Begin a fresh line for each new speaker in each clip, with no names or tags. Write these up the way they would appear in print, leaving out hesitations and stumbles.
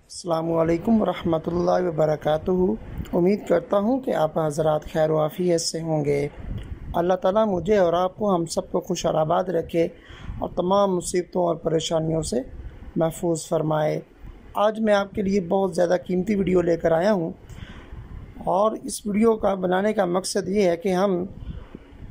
अस्सलामुअलैकुम रहमतुल्लाहि व बरकातुहू। उम्मीद करता हूँ कि आप हज़रात खैर व आफ़ियत से होंगे। अल्लाह ताला मुझे और आपको हम सबको खुश और आबाद रखे और तमाम मुसीबतों और परेशानियों से महफूज फरमाए। आज मैं आपके लिए बहुत ज़्यादा कीमती वीडियो लेकर आया हूँ और इस वीडियो का बनाने का मकसद ये है कि हम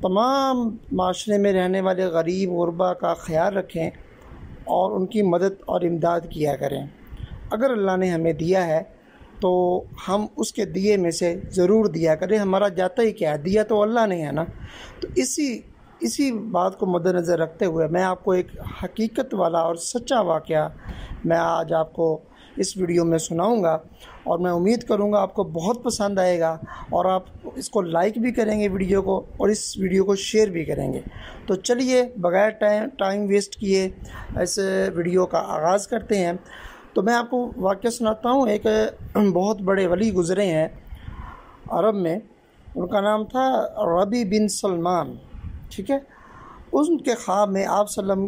तमाम माशरे में रहने वाले गरीब गुरबा का ख्याल रखें और उनकी मदद और इमदाद किया करें। अगर अल्लाह ने हमें दिया है तो हम उसके दिए में से ज़रूर दिया करें। हमारा जाता ही क्या है, दिया तो अल्लाह ने है ना। तो इसी बात को मद्देनज़र रखते हुए मैं आपको एक हकीकत वाला और सच्चा वाक़या मैं आज आपको इस वीडियो में सुनाऊंगा और मैं उम्मीद करूंगा आपको बहुत पसंद आएगा और आप इसको लाइक भी करेंगे वीडियो को और इस वीडियो को शेयर भी करेंगे। तो चलिए बग़ैर टाइम वेस्ट किए इस वीडियो का आगाज़ करते हैं। तो मैं आपको वाक़या सुनाता हूँ। एक बहुत बड़े वली गुज़रे हैं अरब में, उनका नाम था रबी बिन सलमान। ठीक है, उनके ख्वाब में आप सल्लम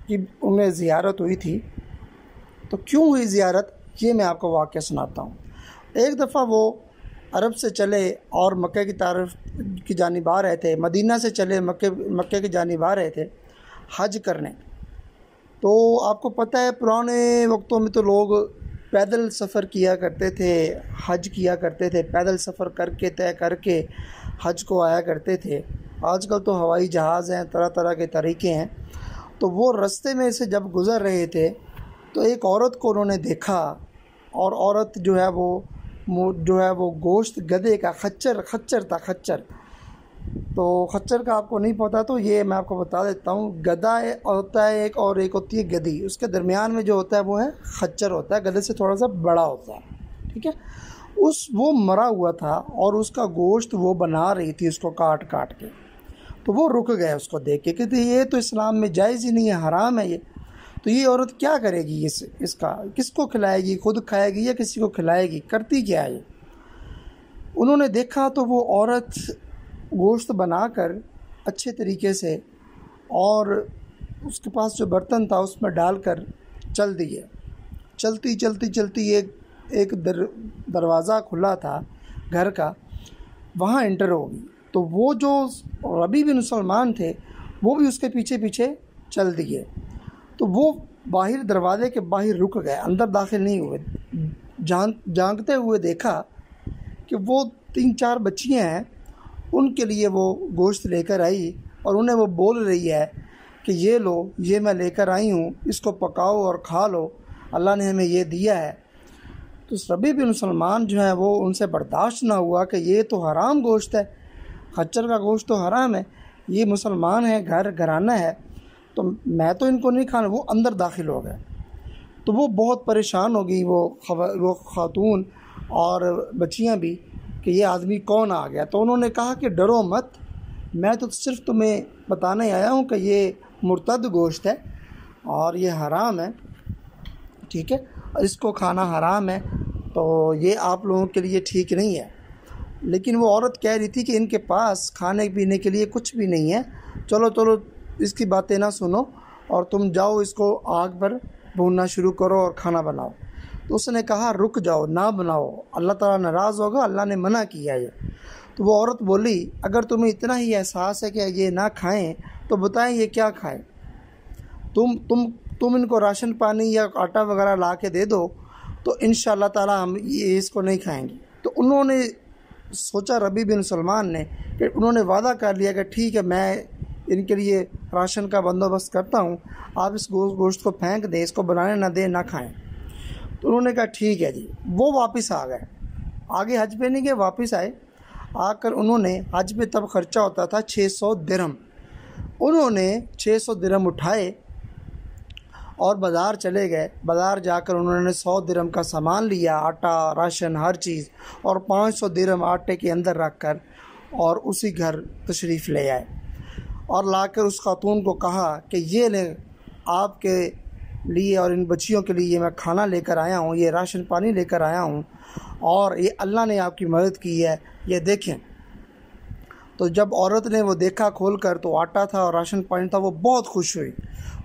की उन्हें ज़ियारत हुई थी। तो क्यों हुई ज़ियारत, ये मैं आपको वाक़या सुनाता हूँ। एक दफ़ा वो अरब से चले और मक्के की तरफ की जानिब आ रहे थे, मदीना से चले मक्के की जानिब आ रहे थे हज करने। तो आपको पता है पुराने वक्तों में तो लोग पैदल सफ़र किया करते थे, हज किया करते थे, पैदल सफ़र करके तय करके हज को आया करते थे। आजकल तो हवाई जहाज़ हैं, तरह तरह के तरीके हैं। तो वो रास्ते में से जब गुज़र रहे थे तो एक औरत को उन्होंने देखा और औरत जो है वो गोश्त गधे का खच्चर था। तो खच्चर का आपको नहीं पता तो ये मैं आपको बता देता हूँ। गधा होता है एक और एक होती है गधी, उसके दरमियान में जो होता है वो है खच्चर होता है, गधे से थोड़ा सा बड़ा होता है। ठीक है, वो मरा हुआ था और उसका गोश्त वो बना रही थी उसको काट काट के। तो वो रुक गए उसको देख के, कहते ये तो इस्लाम में जायज़ ही नहीं है, हराम है ये। तो ये औरत क्या करेगी, इसका किसको खिलाएगी, खुद खाएगी या किसी को खिलाएगी, करती क्या है ये। उन्होंने देखा तो वो औरत गोश्त बनाकर अच्छे तरीके से और उसके पास जो बर्तन था उसमें डालकर चल दिए। चलती एक दरवाज़ा खुला था घर का, वहाँ एंटर होगी। तो वो जो रबी बिन सलमान थे वो भी उसके पीछे पीछे चल दिए। तो वो बाहर दरवाजे के बाहर रुक गए, अंदर दाखिल नहीं हुए। झांकते हुए देखा कि वो 3-4 बच्चियाँ हैं, उनके लिए वो गोश्त लेकर आई और उन्हें वो बोल रही है कि ये लो, ये मैं लेकर आई हूँ, इसको पकाओ और खा लो, अल्लाह ने हमें ये दिया है। तो रबी बिन सलमान जो है वो उनसे बर्दाश्त ना हुआ कि ये तो हराम गोश्त है, खच्चर का गोश्त तो हराम है, ये मुसलमान है, घराना है, तो मैं तो इनको नहीं खाना। वो अंदर दाखिल हो गए। तो वो बहुत परेशान हो गई वो खातून और बच्चियाँ भी कि ये आदमी कौन आ गया। तो उन्होंने कहा कि डरो मत, मैं तो सिर्फ तुम्हें बताने आया हूँ कि ये मुर्तद गोश्त है और ये हराम है। ठीक है, इसको खाना हराम है, तो ये आप लोगों के लिए ठीक नहीं है। लेकिन वो औरत कह रही थी कि इनके पास खाने पीने के लिए कुछ भी नहीं है, चलो इसकी बातें ना सुनो और तुम जाओ इसको आग पर भूनना शुरू करो और खाना बनाओ। तो उसने कहा रुक जाओ, ना बनाओ, अल्लाह ताला नाराज़ होगा, अल्लाह ने मना किया है। तो वो औरत बोली अगर तुम्हें इतना ही एहसास है कि ये ना खाएं तो बताएं ये क्या खाएं। तुम इनको राशन पानी या आटा वगैरह ला के दे दो तो इंशाअल्लाह ताला हम ये इसको नहीं खाएंगे। तो उन्होंने सोचा रबी बिन सलमान ने कि उन्होंने वादा कर लिया कि ठीक है, मैं इनके लिए राशन का बंदोबस्त करता हूँ, आप इस गोश्त को फेंक दें, इसको बनाने ना दें, ना खाएं। तो उन्होंने कहा ठीक है जी। वो वापस आ गए, आगे हज पे नहीं गए, वापस आए। आकर उन्होंने हज पे तब ख़र्चा होता था 600 दिरहम। उन्होंने 600 दिरहम उठाए और बाज़ार चले गए। बाज़ार जाकर उन्होंने 100 दिरहम का सामान लिया, आटा, राशन, हर चीज़, और 500 दिरहम आटे के अंदर रख कर और उसी घर तशरीफ़ ले आए और लाकर उस खातून को कहा कि ये ले आपके लिए और इन बच्चियों के लिए मैं खाना लेकर आया हूँ, ये राशन पानी लेकर आया हूँ और ये अल्लाह ने आपकी मदद की है, ये देखें। तो जब औरत ने वो देखा खोल कर तो आटा था और राशन पानी था, वो बहुत खुश हुई।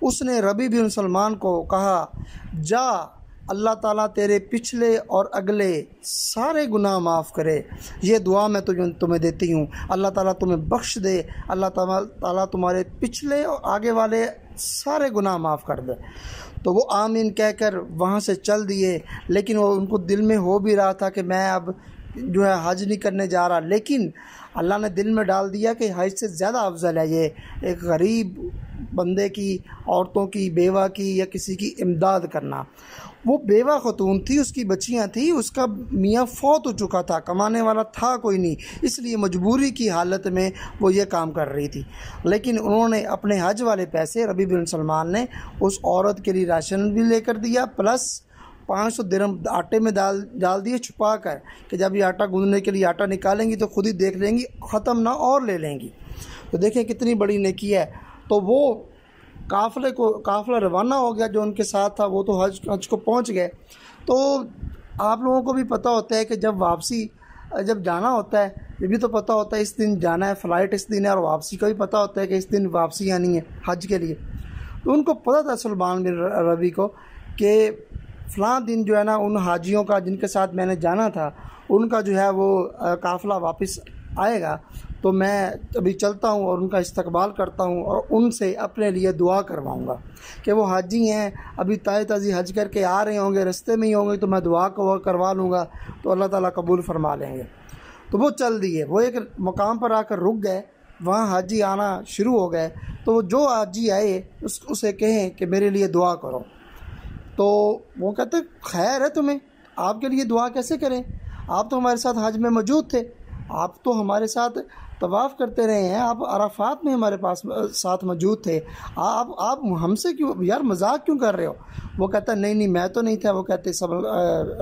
उसने रबी बिन सलमान को कहा जा अल्लाह ताला तेरे पिछले और अगले सारे गुनाह माफ़ करे। ये दुआ मैं तुम्हें देती हूँ। अल्लाह ताला तुम्हें बख्श दे, अल्लाह ताला तुम्हारे पिछले और आगे वाले सारे गुनाह माफ़ कर दे। तो वो आमीन कहकर वहाँ से चल दिए। लेकिन वो उनको दिल में हो भी रहा था कि मैं अब जो है हज नहीं करने जा रहा, लेकिन अल्लाह ने दिल में डाल दिया कि हज से ज़्यादा अफजल है ये एक गरीब बंदे की, औरतों की, बेवा की या किसी की इमदाद करना। वो बेवा खतून थी, उसकी बच्चियां थी, उसका मियाँ फौत हो चुका था, कमाने वाला था कोई नहीं, इसलिए मजबूरी की हालत में वो ये काम कर रही थी। लेकिन उन्होंने अपने हज वाले पैसे, रबी बिन सलमान ने उस औरत के लिए राशन भी लेकर दिया, प्लस 500 दिरहम आटे में डाल दिए छुपा कर कि जब ये आटा गूंदने के लिए आटा निकालेंगी तो खुद ही देख लेंगी, ख़त्म ना और ले लेंगी। तो देखें कितनी बड़ी नेकी है। तो वो काफ़िला रवाना हो गया, जो उनके साथ था वो तो हज को पहुंच गए। तो आप लोगों को भी पता होता है कि जब जाना होता है, ये भी तो पता होता है इस दिन जाना है, फ़्लाइट इस दिन है, और वापसी का भी पता होता है कि इस दिन वापसी आनी है हज के लिए। तो उनको पता था सुल्तान बिन रबी को कि फ़लाँ दिन जो है ना उन हाजियों का जिनके साथ मैंने जाना था उनका जो है वो काफ़िला वापस आएगा, तो मैं अभी चलता हूँ और उनका इस्तकबाल करता हूँ और उनसे अपने लिए दुआ करवाऊँगा कि वो हाजी हैं, अभी ताज़ी हज करके आ रहे होंगे, रास्ते में ही होंगे, तो मैं दुआ करवा लूँगा तो अल्लाह ताला कबूल फरमा लेंगे। तो वो चल दिए, वो एक मकाम पर आकर रुक गए, वहाँ हाजी आना शुरू हो गए। तो जो हाजी आए उसे कहें कि मेरे लिए दुआ करो। तो वो कहते खैर है तुम्हें, आपके लिए दुआ कैसे करें, आप तो हमारे साथ हज में मौजूद थे, आप तो हमारे साथ तवाफ़ करते रहे हैं, आप अराफात में हमारे पास साथ मौजूद थे, आप हमसे क्यों यार मजाक क्यों कर रहे हो। वो कहता नहीं मैं तो नहीं था। वो कहते सब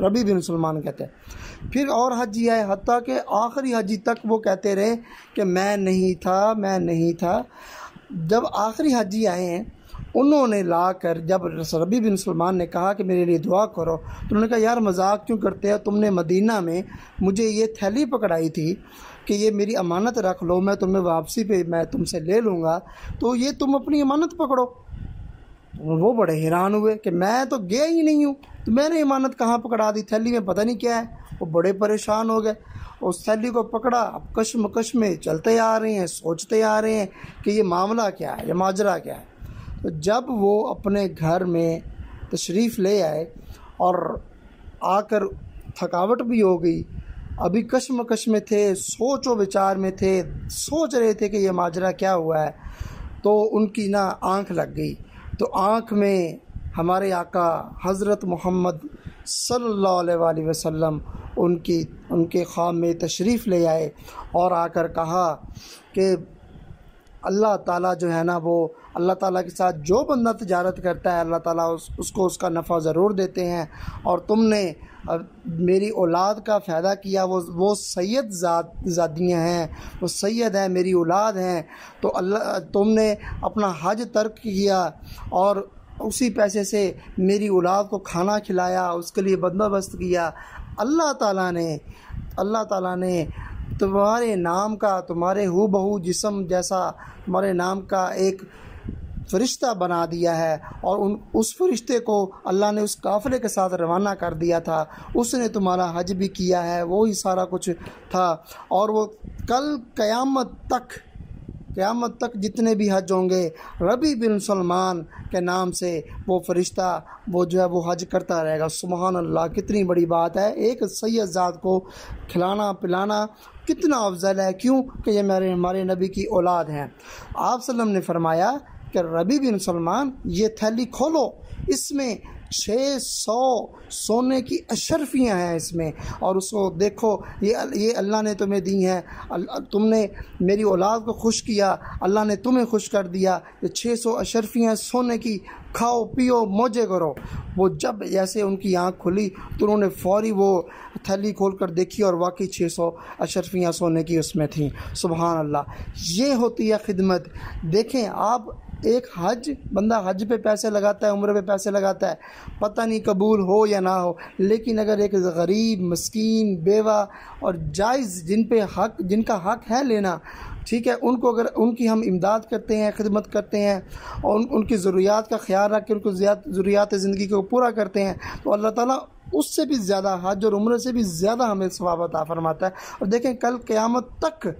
रबी बिन सलमान कहते हैं। फिर और हजी आए, हत्ता कि आखिरी हजी तक वो कहते रहे कि मैं नहीं था। जब आखिरी हजी आए हैं उन्होंने लाकर, जब रबी बिन सलमान ने कहा कि मेरे लिए दुआ करो, तो उन्होंने कहा यार मजाक क्यों करते हो, तुमने मदीना में मुझे ये थैली पकड़ाई थी कि ये मेरी अमानत रख लो, मैं तुम्हें वापसी पे मैं तुमसे ले लूँगा, तो ये तुम अपनी अमानत पकड़ो। वो बड़े हैरान हुए कि मैं तो गया ही नहीं हूँ, तो मैंने अमानत कहाँ पकड़ा दी, थैली में पता नहीं क्या है। वो बड़े परेशान हो गए, उस थैली को पकड़ा, अब कश्मकश में चलते आ रहे हैं, सोचते आ रहे हैं कि ये मामला क्या है, ये माजरा क्या है। तो जब वो अपने घर में तशरीफ़ ले आए और आकर थकावट भी हो गई, अभी कश्मकश में थे, सोचो विचार में थे, सोच रहे थे कि ये माजरा क्या हुआ है, तो उनकी ना आँख लग गई। तो आँख में हमारे आका हज़रत मोहम्मद सल्लल्लाहु अलैहि वसल्लम उनके ख्वाब में तशरीफ़ ले आए और आकर कहा कि अल्लाह ताला जो है ना, वो अल्लाह ताला के साथ जो बंदा तिजारत करता है अल्लाह ताला उसको उसका नफ़ा ज़रूर देते हैं, और तुमने मेरी औलाद का फ़ायदा किया, वो सैयद ज़ादियाँ हैं, वो सैयद हैं, मेरी औलाद हैं, तो अल्लाह तुमने अपना हज तर्क किया और उसी पैसे से मेरी औलाद को खाना खिलाया, उसके लिए बंदोबस्त किया। अल्लाह ताला ने तुम्हारे नाम का, तुम्हारे हू बहू जिस्म जैसा तुम्हारे नाम का एक फ़रिश्ता बना दिया है, और उस फरिश्ते को अल्लाह ने उस काफ़िले के साथ रवाना कर दिया था, उसने तुम्हारा हज भी किया है, वो ही सारा कुछ था। और वो कल क़यामत तक जितने भी हज होंगे, रबी बिन सलमान के नाम से वो फरिश्ता वो जो है वो हज करता रहेगा। सुबहान अल्लाह, कितनी बड़ी बात है, एक सैयद ज़ात को खिलाना पिलाना कितना अफजल है। क्यों कि ये हमारे नबी की औलाद हैं। आप सल्लम ने फरमाया कि रबी बिन सलमान, ये थैली खोलो, इसमें 600 सोने की अशरफियाँ हैं इसमें, और उसको देखो, ये अल्लाह ने तुम्हें दी हैं, तुमने मेरी औलाद को खुश किया, अल्लाह ने तुम्हें खुश कर दिया, ये 600 अशरफियाँ सोने की, खाओ पियो मौजे करो। वो जब जैसे उनकी आँख खुली तो उन्होंने फ़ौरी वो थैली खोल कर देखी और वाकई 600 अशरफियाँ सोने की उसमें थीं। सुबहान अल्लाह, ये होती है खिदमत। देखें आप एक बंदा हज पे पैसे लगाता है, उम्र पे पैसे लगाता है, पता नहीं कबूल हो या ना हो, लेकिन अगर एक गरीब, मस्कीन, बेवा और जायज़ जिनका हक है लेना, ठीक है, उनको अगर उनकी हम इमदाद करते हैं, खिदमत करते हैं और उनकी ज़रूरियात का ख्याल रख के उनको ज़रूरियात ज़िंदगी को पूरा करते हैं, तो अल्लाह ताला उससे भी ज़्यादा, हज और उम्र से भी ज़्यादा हमें सवाब अता फरमाता है। और देखें, कल क़यामत तक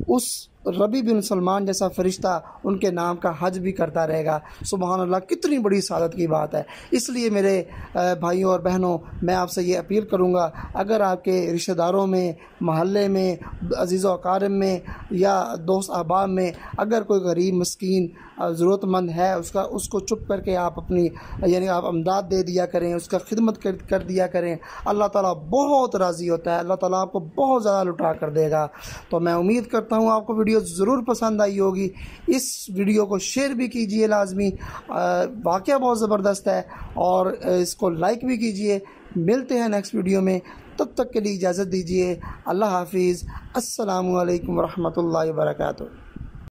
उस रबी बिन सलमान जैसा फ़रिश्ता उनके नाम का हज भी करता रहेगा। सुबहान अल्लाह, कितनी बड़ी सादत की बात है। इसलिए मेरे भाइयों और बहनों, मैं आपसे ये अपील करूँगा, अगर आपके रिश्तेदारों में, महल्ले में, अज़ीज़ व अक़ारिब में या दोस्त अहबाब में अगर कोई गरीब, मस्कीन, ज़रूरतमंद है, उसको चुप करके आप अपनी यानी आप इमदाद दे दिया करें, उसका खिदमत कर दिया करें। अल्लाह ताला बहुत राज़ी होता है, अल्लाह ताला आपको बहुत ज़्यादा लुटा कर देगा। तो मैं उम्मीद करता हूँ आपको वीडियो ज़रूर पसंद आई होगी। इस वीडियो को शेयर भी कीजिए लाजमी, वाक़या बहुत ज़बरदस्त है, और इसको लाइक भी कीजिए। मिलते हैं नेक्स्ट वीडियो में, तब तक के लिए इजाज़त दीजिए। अल्लाह हाफिज़। अस्सलामु अलैकुम रहमतुल्लाहि व बरकातुहू।